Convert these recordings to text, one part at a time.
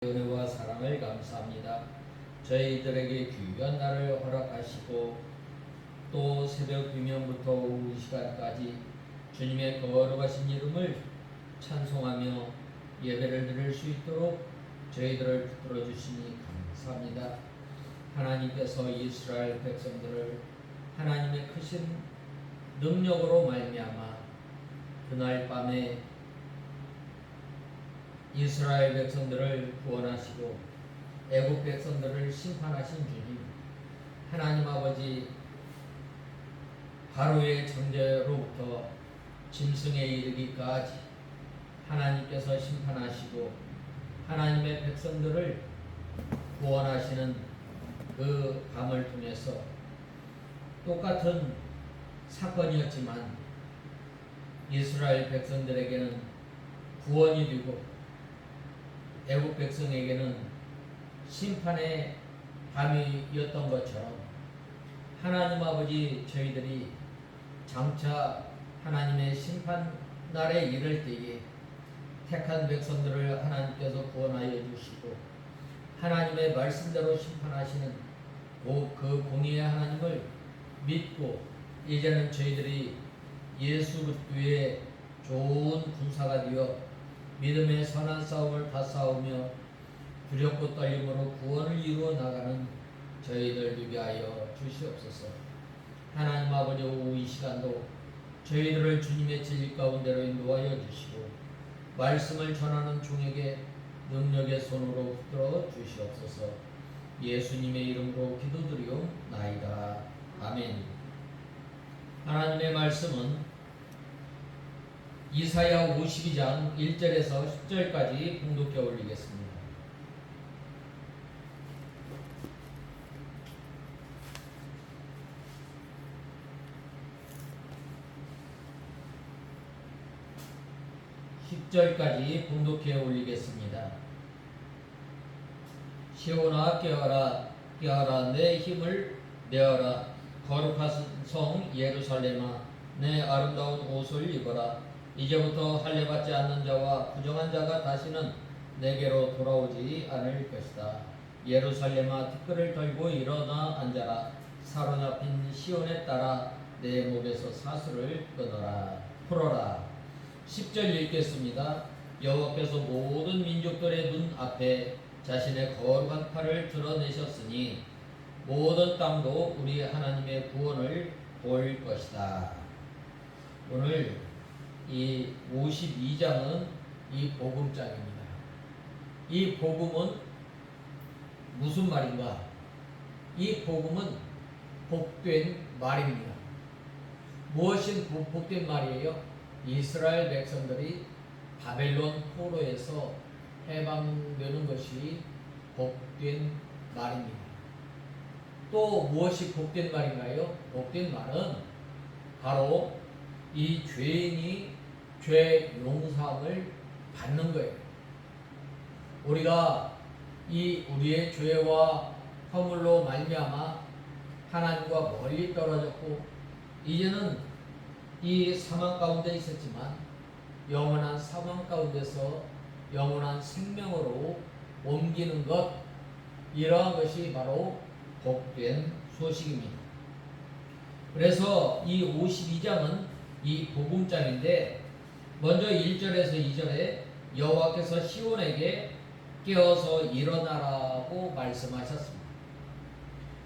은혜와 사랑을 감사합니다. 저희들에게 귀한 날을 허락하시고 또 새벽 비명부터 오후 시간까지 주님의 거룩하신 이름을 찬송하며 예배를 드릴 수 있도록 저희들을 붙들어 주시니 감사합니다. 하나님께서 이스라엘 백성들을 하나님의 크신 능력으로 말미암아 그날 밤에 이스라엘 백성들을 구원하시고 애국 백성들을 심판하신 주님, 하나님 아버지 바로의 정죄로부터 짐승에 이르기까지 하나님께서 심판하시고 하나님의 백성들을 구원하시는 그 밤을 통해서 똑같은 사건이었지만 이스라엘 백성들에게는 구원이 되고 애국 백성에게는 심판의 밤이었던 것처럼 하나님 아버지 저희들이 장차 하나님의 심판 날에 이를 때에 택한 백성들을 하나님께서 구원하여 주시고 하나님의 말씀대로 심판하시는 그 공의의 하나님을 믿고 이제는 저희들이 예수 그리스도의 좋은 군사가 되어 믿음의 선한 싸움을 다 싸우며 두렵고 떨림으로 구원을 이루어 나가는 저희들 되게 하여 주시옵소서. 하나님 아버지 오후 이 시간도 저희들을 주님의 진리 가운데로 인도하여 주시고 말씀을 전하는 종에게 능력의 손으로 붙들어 주시옵소서. 예수님의 이름으로 기도드리옵나이다. 아멘. 하나님의 말씀은 이사야 52장 1절에서 10절까지 봉독해 올리겠습니다. (10절까지) 봉독해 올리겠습니다. 시온아 깨어라, 깨어라, 내 힘을 내어라. 거룩한 성 예루살렘아, 내 아름다운 옷을 입어라. 이제부터 할례받지 않는 자와 부정한 자가 다시는 내게로 돌아오지 않을 것이다. 예루살렘아, 티끌을 털고 일어나 앉아라. 사로잡힌 시온에 따라 내 목에서 사슬을 풀어라. 10절 읽겠습니다. 여호와께서 모든 민족들의 눈 앞에 자신의 거룩한 팔을 드러내셨으니 모든 땅도 우리 하나님의 구원을 볼 것이다. 오늘 이 52장은 이 복음장입니다. 이 복음은 무슨 말인가? 이 복음은 복된 말입니다. 무엇이 복된 말이에요? 이스라엘 백성들이 바벨론 포로에서 해방되는 것이 복된 말입니다. 또 무엇이 복된 말인가요? 복된 말은 바로 이 죄인이 죄 용서함을 받는 거예요. 우리가 이 우리의 죄와 허물로 말미암아 하나님과 멀리 떨어졌고 이제는 이 사망 가운데 있었지만 영원한 사망 가운데서 영원한 생명으로 옮기는 것, 이러한 것이 바로 복된 소식입니다. 그래서 이 52장은 이 복음장인데 먼저 1절에서 2절에 여호와께서 시온에게 깨어서 일어나라고 말씀하셨습니다.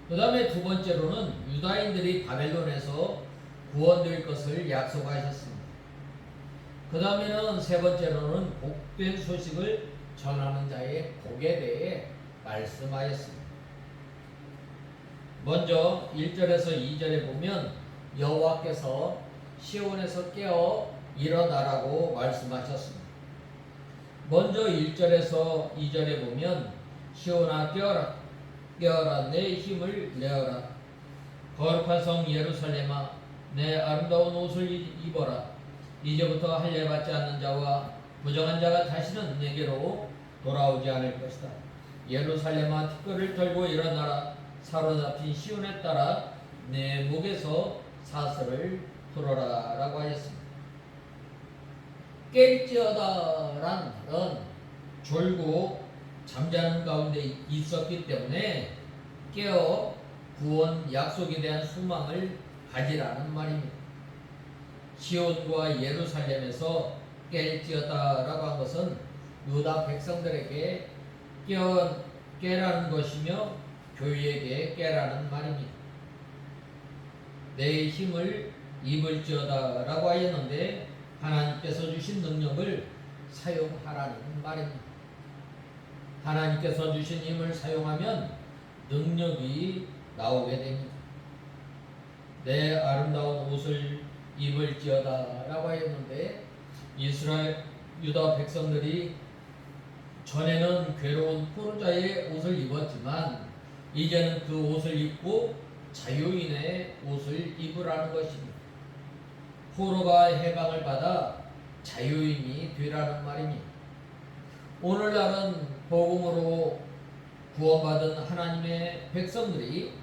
그 다음에 두 번째로는 유다인들이 바벨론에서 구원될 것을 약속하셨습니다. 그 다음에는 세 번째로는 복된 소식을 전하는 자의 복에 대해 말씀하였습니다. 먼저 1절에서 2절에 보면 여호와께서 시온에서 깨어 일어나라고 말씀하셨습니다. 먼저 1절에서 2절에 보면 시온아 깨어라, 깨어라, 내 힘을 내어라. 거룩한 성 예루살렘아, 내 아름다운 옷을 입어라. 이제부터 할례받지 않는 자와 부정한 자가 다시는 내게로 돌아오지 않을 것이다. 예루살렘아, 티끌을 털고 일어나라. 사로잡힌 시온에 따라 내 목에서 사슬을 풀어라 라고 하였습니다. 깰지어다란 말은 졸고 잠자는 가운데 있었기 때문에 깨어 구원 약속에 대한 소망을 가지라는 말입니다. 시온과 예루살렘에서 깰지어다라고 한 것은 유다 백성들에게 깨라는 것이며 교회에게 깨라는 말입니다. 내 힘을 입을지어다라고 하였는데 하나님께서 주신 능력을 사용하라는 말입니다. 하나님께서 주신 힘을 사용하면 능력이 나오게 됩니다. 내 아름다운 옷을 입을지어다라고 하였는데 이스라엘 유다 백성들이 전에는 괴로운 포로자의 옷을 입었지만 이제는 그 옷을 입고 자유인의 옷을 입으라는 것입니다. 포로가 해방을 받아 자유인이 되라는 말입니다. 오늘날은 복음으로 구원받은 하나님의 백성들이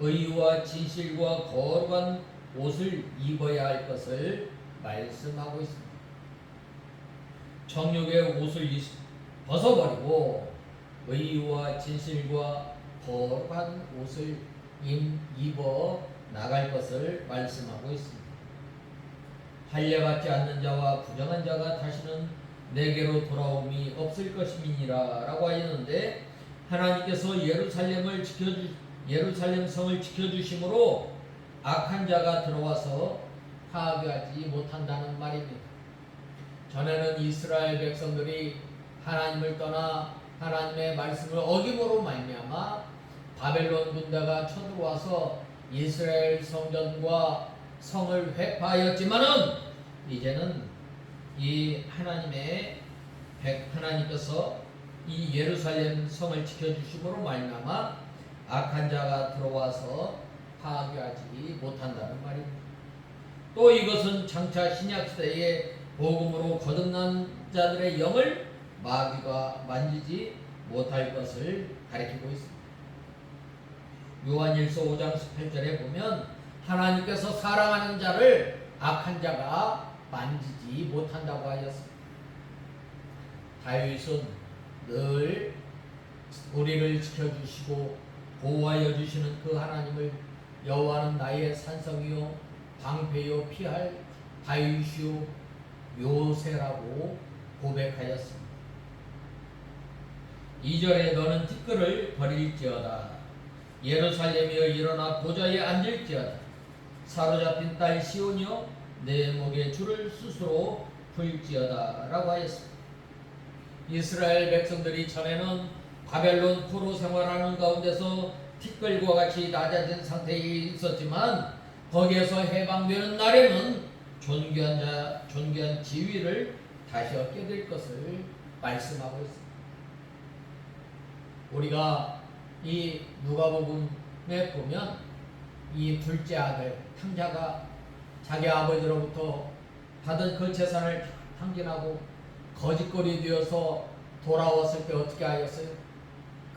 의와 진실과 거룩한 옷을 입어야 할 것을 말씀하고 있습니다. 정욕의 옷을 벗어버리고 의와 진실과 거룩한 옷을 입어 나갈 것을 말씀하고 있습니다. 할례받지 않는 자와 부정한 자가 다시는 내게로 돌아옴이 없을 것임이니라 라고 하였는데 하나님께서 예루살렘 성을 지켜주심으로 악한 자가 들어와서 파괴하지 못한다는 말입니다. 전에는 이스라엘 백성들이 하나님을 떠나 하나님의 말씀을 어김으로 말미암아 바벨론 군대가 쳐들어와서 이스라엘 성전과 성을 회파하였지만은 이제는 이 하나님께서 이 예루살렘 성을 지켜주심으로 말미암아 악한 자가 들어와서 파괴하지 못한다는 말입니다. 또 이것은 장차 신약시대의 복음으로 거듭난 자들의 영을 마귀가 만지지 못할 것을 가리키고 있습니다. 요한일서 5장 18절에 보면 하나님께서 사랑하는 자를 악한 자가 만지지 못한다고 하였습니다. 다윗은 늘 우리를 지켜주시고 보호하여 주시는 그 하나님을 여호와는 나의 산성이요 방패요 피할 다윗이요 요새라고 고백하였습니다. 2절에 너는 티끌을 버릴지어다 예루살렘이여 일어나 보좌에 앉을지어다 사로잡힌 딸 시온이여 내 목에 줄을 스스로 풀지어다 라고 하였습니다. 이스라엘 백성들이 전에는 바벨론 포로 생활하는 가운데서 티끌과 같이 낮아진 상태에 있었지만 거기에서 해방되는 날에는 존귀한 지위를 다시 얻게 될 것을 말씀하고 있습니다. 우리가 이 누가복음에 보면 이 둘째 아들 탕자가 자기 아버지로부터 받은 그 재산을 탕진하고 거짓거리 되어서 돌아왔을 때 어떻게 하였어요?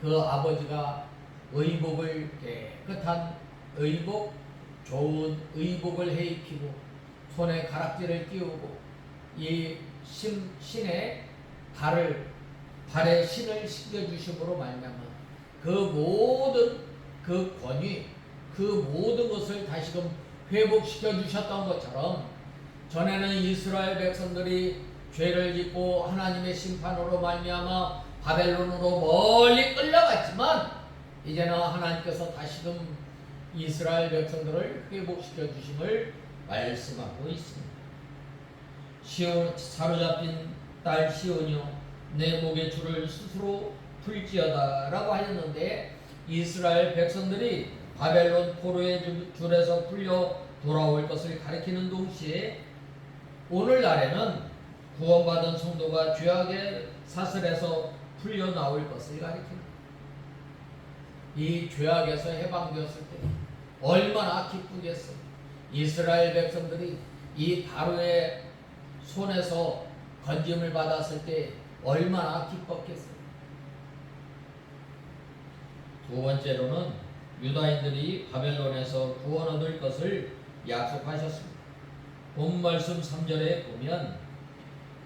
그 아버지가 의복을 깨끗한 의복, 좋은 의복을 해입히고 손에 가락지를 끼우고 이 신의 발에 신을 신겨주심으로 말미암아 그 모든 그 권위, 그 모든 것을 다시금 회복시켜 주셨던 것처럼 전에는 이스라엘 백성들이 죄를 짓고 하나님의 심판으로 말미암아 바벨론으로 멀리 끌려갔지만 이제는 하나님께서 다시금 이스라엘 백성들을 회복시켜 주심을 말씀하고 있습니다. 사로잡힌 딸 시온이요 내 목에 줄을 스스로 풀지어다 라고 하였는데 이스라엘 백성들이 바벨론 포로의 줄에서 풀려 돌아올 것을 가리키는 동시에 오늘날에는 구원받은 성도가 죄악의 사슬에서 풀려 나올 것을 가리킵니다. 이 죄악에서 해방되었을 때 얼마나 기쁘겠어요. 이스라엘 백성들이 이 바로의 손에서 건짐을 받았을 때 얼마나 기뻤겠어요. 두 번째로는 유다인들이 바벨론에서 구원 얻을 것을 약속하셨습니다. 본 말씀 3절에 보면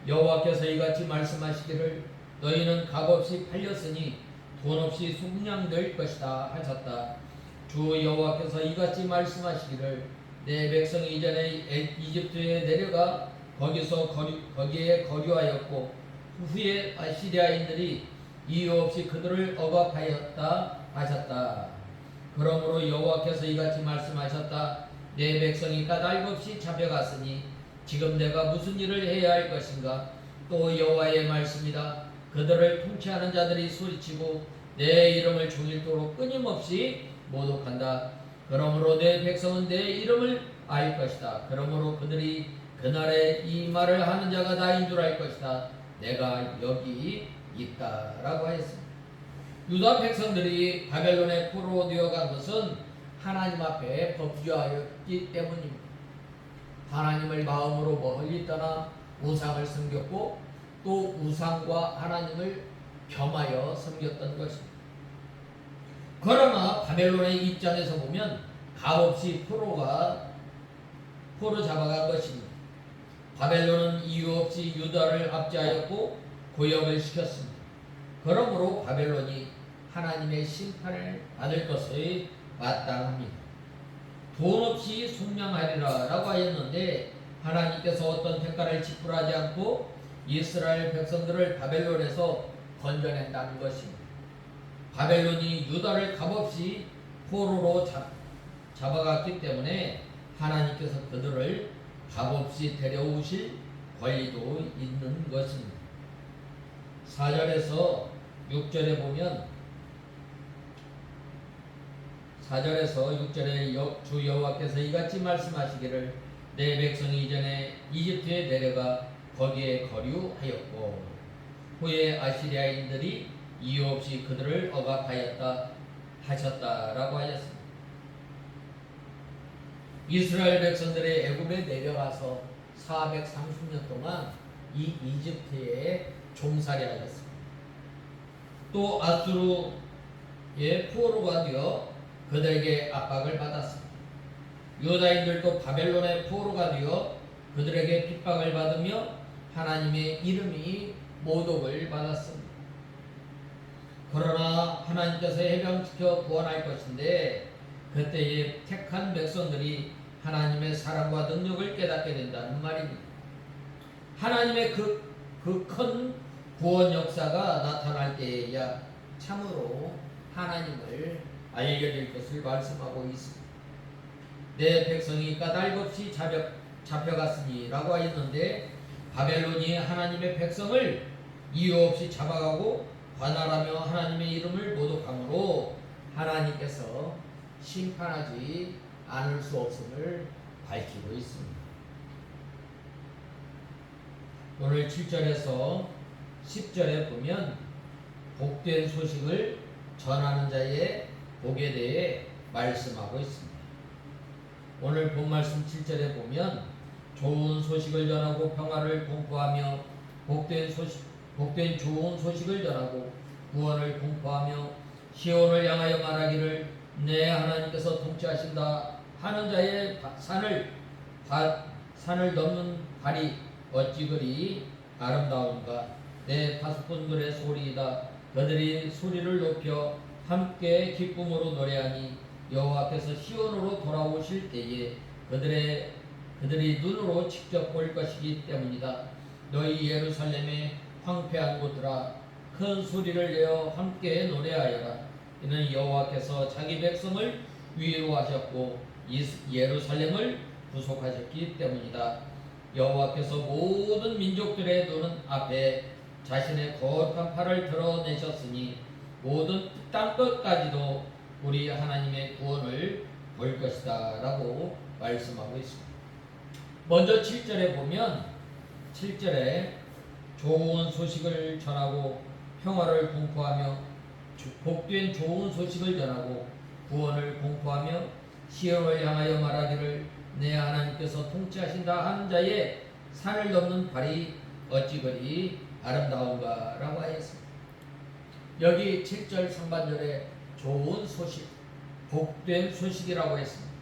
여호와께서 이같이 말씀하시기를 너희는 값없이 팔렸으니 돈 없이 속량될 것이다 하셨다. 주 여호와께서 이같이 말씀하시기를 내 백성이 이전에 이집트에 내려가 거기에 거류하였고 후에 아시리아인들이 이유 없이 그들을 억압하였다 하셨다. 그러므로 여호와께서 이같이 말씀하셨다. 내 백성이 까닭없이 잡혀갔으니 지금 내가 무슨 일을 해야 할 것인가? 또 여호와의 말씀이다. 그들을 통치하는 자들이 소리치고 내 이름을 종일토록 끊임없이 모독한다. 그러므로 내 백성은 내 이름을 알 것이다. 그러므로 그들이 그날에 이 말을 하는 자가 나인 줄 알 것이다. 내가 여기 있다라고 하였습니다. 유다 백성들이 바벨론의 포로로 되어간 것은 하나님 앞에 범죄하였기 때문입니다. 하나님을 마음으로 멀리 떠나 우상을 섬겼고 또 우상과 하나님을 겸하여 섬겼던 것입니다. 그러나 바벨론의 입장에서 보면 값없이 포로 잡아간 것입니다. 바벨론은 이유 없이 유다를 압제하였고 고역을 시켰습니다. 그러므로 바벨론이 하나님의 심판을 받을 것이 마땅합니다. 돈 없이 속량하리라 라고 하였는데 하나님께서 어떤 대가를 지불하지 않고 이스라엘 백성들을 바벨론에서 건져낸다는 것입니다. 바벨론이 유다를 값없이 포로로 잡아갔기 때문에 하나님께서 그들을 값없이 데려오실 권리도 있는 것입니다. 4절에서 6절에 보면 4절에서 6절에 주 여호와께서 이같이 말씀하시기를 내 백성이 이전에 이집트에 내려가 거기에 거류하였고 후에 아시리아인들이 이유 없이 그들을 억압하였다 하셨다라고 하였습니다. 이스라엘 백성들의 애굽에 내려가서 430년 동안 이 이집트에 종살이 하였습니다. 또 아수르의 포로가 되어 그들에게 압박을 받았습니다. 유다인들도 바벨론의 포로가 되어 그들에게 핍박을 받으며 하나님의 이름이 모독을 받았습니다. 그러나 하나님께서 해방시켜 구원할 것인데 그때에 택한 백성들이 하나님의 사랑과 능력을 깨닫게 된다는 말입니다. 하나님의 그 큰 구원 역사가 나타날 때에야 참으로 하나님을 알게 될 것을 말씀하고 있습니다. 내 백성이 까닭없이 잡혀갔으니 라고 하였는데 바벨론이 하나님의 백성을 이유 없이 잡아가고 관할하며 하나님의 이름을 모독함으로 하나님께서 심판하지 않을 수 없음을 밝히고 있습니다. 오늘 7절에서 10절에 보면 복된 소식을 전하는 자의 복에 대해 말씀하고 있습니다. 오늘 본 말씀 7절에 보면 좋은 소식을 전하고 평화를 공포하며 복된 좋은 소식을 전하고 구원을 공포하며 시온을 향하여 말하기를 내 하나님께서 통치하신다 하는 자의 산을 넘는 발이 어찌 그리 아름다운가. 내 파수꾼들의 소리이다. 그들이 소리를 높여 함께 기쁨으로 노래하니 여호와께서 시온으로 돌아오실 때에 그들이 눈으로 직접 볼 것이기 때문이다. 너희 예루살렘의 황폐한 곳들아 큰 소리를 내어 함께 노래하여라. 이는 여호와께서 자기 백성을 위로하셨고 예루살렘을 구속하셨기 때문이다. 여호와께서 모든 민족들의 눈 앞에 자신의 거룩한 팔을 드러내셨으니 모든 땅 끝까지도 우리 하나님의 구원을 볼 것이다 라고 말씀하고 있습니다. 먼저 7절에 보면 7절에 좋은 소식을 전하고 평화를 공포하며 복된 좋은 소식을 전하고 구원을 공포하며 시온을 향하여 말하기를 내 하나님께서 통치하신다 하는 자의 산을 넘는 발이 어찌 그리 아름다운가 라고 하였습니다. 여기 7절 상반절에 좋은 소식, 복된 소식이라고 했습니다.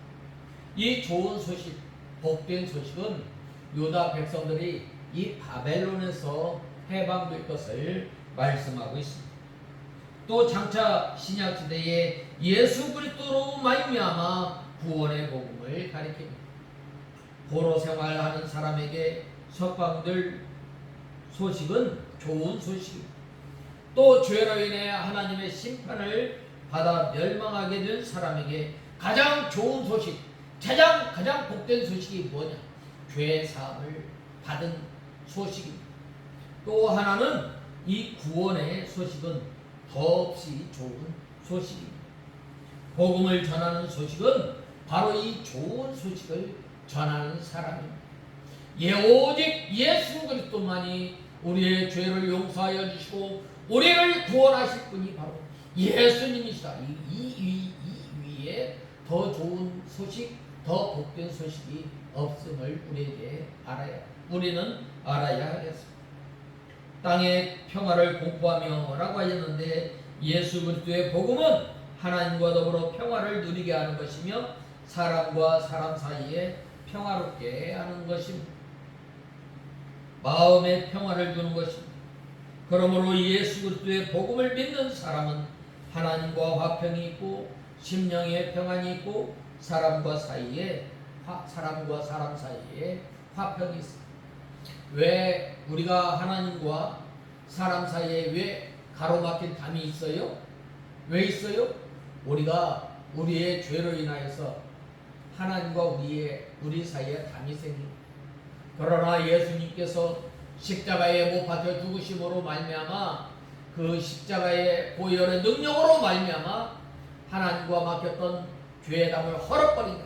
이 좋은 소식, 복된 소식은 유다 백성들이 이 바벨론에서 해방될 것을 말씀하고 있습니다. 또 장차 신약 시대에 예수 그리스도로 말미암아 구원의 복음을 가리킵니다. 포로 생활하는 사람에게 석방될 소식은 좋은 소식입니다. 또 죄로 인해 하나님의 심판을 받아 멸망하게 된 사람에게 가장 좋은 소식, 가장 복된 소식이 뭐냐? 죄 사함을 받은 소식입니다. 또 하나는 이 구원의 소식은 더없이 좋은 소식입니다. 복음을 전하는 소식은 바로 이 좋은 소식을 전하는 사람입니다. 오직 예수 그리스도만이 우리의 죄를 용서하여 주시고 우리를 구원하실 분이 바로 예수님이시다. 이 위에 더 좋은 소식, 더 복된 소식이 없음을 우리는 알아야 하겠습니다. 땅의 평화를 공포하며 라고 하였는데 예수 그리스도의 복음은 하나님과 더불어 평화를 누리게 하는 것이며 사람과 사람 사이에 평화롭게 하는 것입니다. 마음의 평화를 주는 것입니다. 그러므로 예수 그리스도의 복음을 믿는 사람은 하나님과 화평이 있고 심령의 평안이 있고 사람과 사람 사이에 화평이 있습니다. 왜 우리가 하나님과 사람 사이에 왜 가로막힌 담이 있어요? 왜 있어요? 우리가 우리의 죄로 인하여서 하나님과 우리 사이에 담이 생깁니다. 그러나 예수님께서 십자가에 못 박혀 죽으심으로 말미암아 그 십자가의 보혈의 능력으로 말미암아 하나님과 막혔던 죄의 담을 헐어버린다.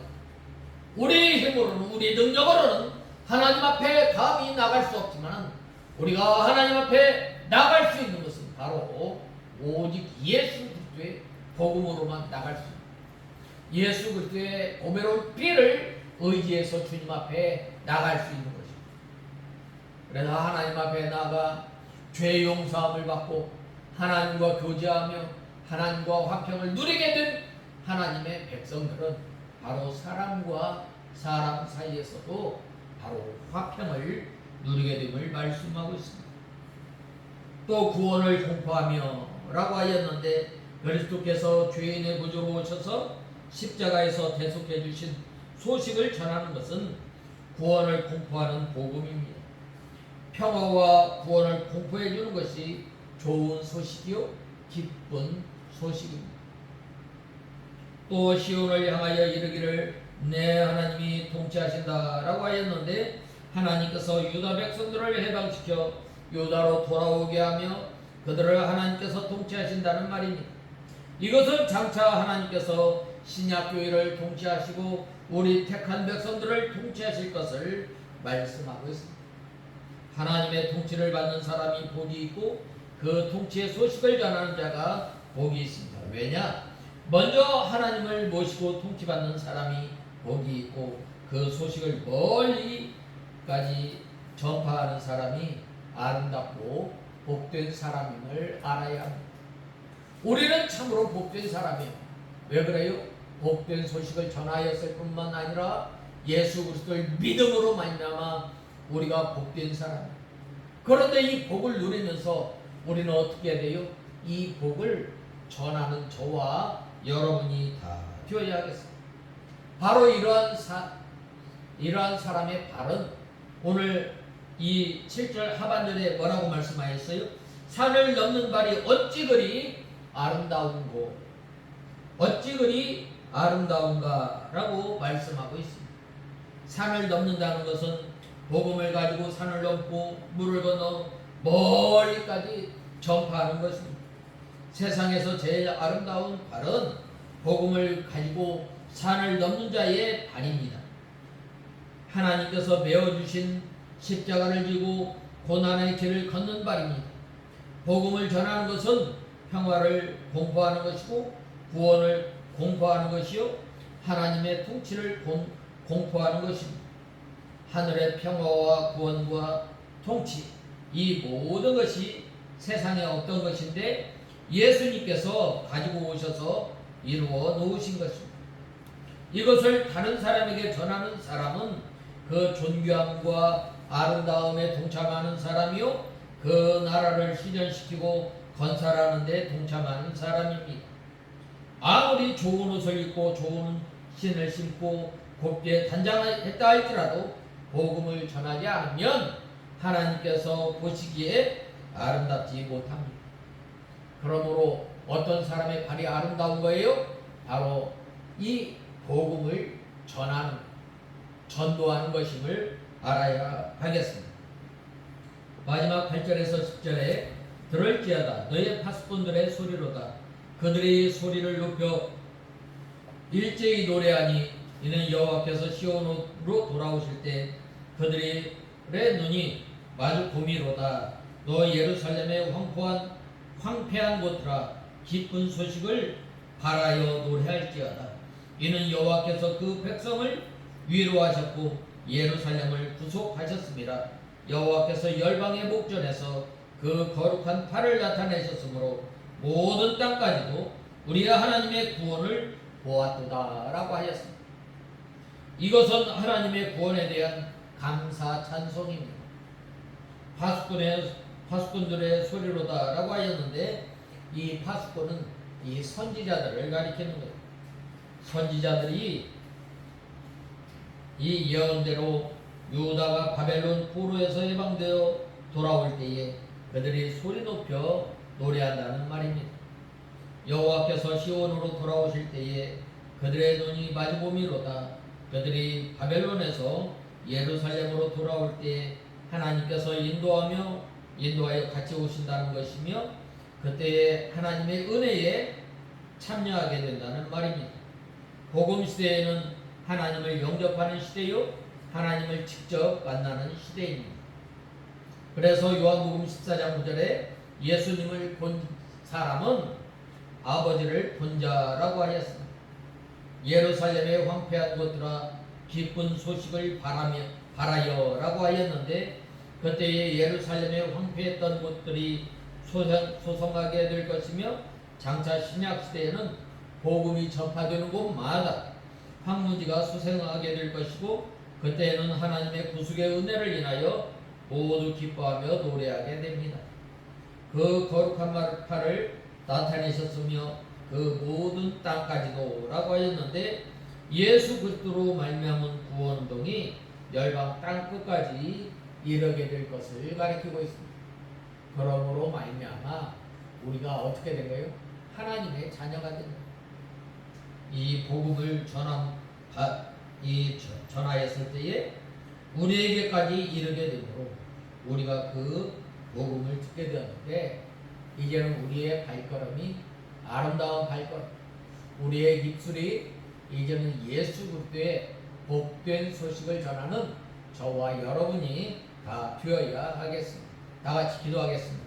우리 힘으로는 우리 능력으로는 하나님 앞에 감히 나갈 수 없지만 우리가 하나님 앞에 나갈 수 있는 것은 바로 오직 예수 그리스도의 복음으로만 나갈 수 있습니다. 예수 그리스도의 보배로운 피를 의지해서 주님 앞에 나갈 수 있는 것입니다. 그래서 하나님 앞에 나가 죄 용서함을 받고 하나님과 교제하며 하나님과 화평을 누리게 된 하나님의 백성들은 바로 사람과 사람 사이에서도 바로 화평을 누리게 됨을 말씀하고 있습니다. 또 구원을 공포하며 라고 하였는데 그리스도께서 죄인의 구주로 오셔서 십자가에서 대속해 주신 소식을 전하는 것은 구원을 공포하는 복음입니다. 평화와 구원을 공포해 주는 것이 좋은 소식이요 기쁜 소식입니다. 또 시온을 향하여 이르기를 내 하나님이 통치하신다 라고 하였는데 하나님께서 유다 백성들을 해방시켜 유다로 돌아오게 하며 그들을 하나님께서 통치하신다는 말입니다. 이것은 장차 하나님께서 신약교회를 통치하시고 우리 택한 백성들을 통치하실 것을 말씀하고 있습니다. 하나님의 통치를 받는 사람이 복이 있고 그 통치의 소식을 전하는 자가 복이 있습니다. 왜냐? 먼저 하나님을 모시고 통치받는 사람이 복이 있고 그 소식을 멀리까지 전파하는 사람이 아름답고 복된 사람임을 알아야 합니다. 우리는 참으로 복된 사람이에요. 왜 그래요? 복된 소식을 전하였을 뿐만 아니라 예수 그리스도를 믿음으로 말미암아 우리가 복된 사람이에요. 그런데 이 복을 누리면서 우리는 어떻게 해야 돼요? 이 복을 전하는 저와 여러분이 다 되어야 하겠습니다. 바로 이러한 사람의 발은 오늘 이 7절 하반절에 뭐라고 말씀하였어요? 산을 넘는 발이 어찌 그리 아름다운고 어찌 그리 아름다운가 라고 말씀하고 있습니다. 산을 넘는다는 것은 복음을 가지고 산을 넘고 물을 건너 멀리까지 전파하는 것입니다. 세상에서 제일 아름다운 발은 복음을 가지고 산을 넘는 자의 발입니다. 하나님께서 메어주신 십자가를 지고 고난의 길을 걷는 발입니다. 복음을 전하는 것은 평화를 공포하는 것이고 구원을 공포하는 것이요 하나님의 통치를 공포하는 것입니다. 하늘의 평화와 구원과 통치 이 모든 것이 세상에 없던 것인데 예수님께서 가지고 오셔서 이루어 놓으신 것입니다. 이것을 다른 사람에게 전하는 사람은 그 존귀함과 아름다움에 동참하는 사람이요 그 나라를 실현시키고 건설하는 데 동참하는 사람입니다. 아무리 좋은 옷을 입고 좋은 신을 신고 곱게 단장했다 할지라도 복음을 전하지 않으면 하나님께서 보시기에 아름답지 못합니다. 그러므로 어떤 사람의 발이 아름다운 거예요? 바로 이 복음을 전하는, 전도하는 것임을 알아야 하겠습니다. 마지막 8절에서 10절에 들을지어다 너의 파수꾼들의 소리로다 그들의 소리를 높여 일제히 노래하니 이는 여호와께서 시온으로 돌아오실 때 그들의 눈이 마주 봄이로다. 너 예루살렘의 황폐한 곳들아 기쁜 소식을 바라여 노래할지어다. 이는 여호와께서 그 백성을 위로하셨고 예루살렘을 구속하셨습니다. 여호와께서 열방의 목전에서 그 거룩한 팔을 나타내셨으므로 모든 땅까지도 우리의 하나님의 구원을 보았도다 라고 하였습니다. 이것은 하나님의 구원에 대한 감사 찬송입니다. 파수꾼들의 소리로다 라고 하였는데 이 파수꾼은 이 선지자들을 가리키는 거예요. 선지자들이 이 예언대로 유다가 바벨론 포로에서 해방되어 돌아올 때에 그들이 소리 높여 노래한다는 말입니다. 여호와께서 시온으로 돌아오실 때에 그들의 눈이 마주보미로다. 그들이 바벨론에서 예루살렘으로 돌아올 때에 하나님께서 인도하여 같이 오신다는 것이며 그때에 하나님의 은혜에 참여하게 된다는 말입니다. 복음 시대에는 하나님을 영접하는 시대요 하나님을 직접 만나는 시대입니다. 그래서 요한복음 14장 9절에 예수님을 본 사람은 아버지를 본 자라고 하였습니다. 예루살렘의 황폐한 곳들아 기쁜 소식을 바라여 라고 하였는데 그때에 예루살렘의 황폐했던 곳들이 소성하게 될 것이며 장차 신약시대에는 복음이 전파되는 곳마다 황무지가 수생하게 될 것이고 그때에는 하나님의 구속의 은혜를 인하여 모두 기뻐하며 노래하게 됩니다. 그 거룩한 팔을 나타내셨으며 그 모든 땅까지도 라고 하였는데 예수 그리스도로 말미암은 구원운동이 열방 땅 끝까지 이르게 될 것을 가리키고 있습니다. 그러므로 말미암아 우리가 어떻게 된 거예요? 하나님의 자녀가 됩니다. 이 복음을 전하였을 때에 우리에게까지 이르게 되므로 우리가 그 복음을 듣게 되었는데 이제는 우리의 발걸음이 아름다운 발걸음, 우리의 입술이 이제는 예수 그리스도의 복된 소식을 전하는 저와 여러분이 다 되어야 하겠습니다. 다 같이 기도하겠습니다.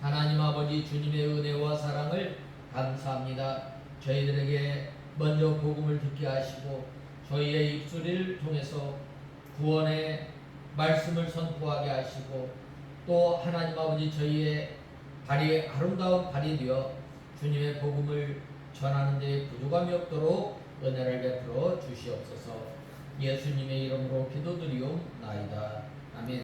하나님 아버지 주님의 은혜와 사랑을 감사합니다. 저희들에게 먼저 복음을 듣게 하시고 저희의 입술을 통해서 구원의 말씀을 선포하게 하시고 또 하나님 아버지 저희의 발이 아름다운 발이 되어 주님의 복음을 전하는 데 부족함이 없도록 은혜를 베풀어 주시옵소서. 예수님의 이름으로 기도드리옵나이다.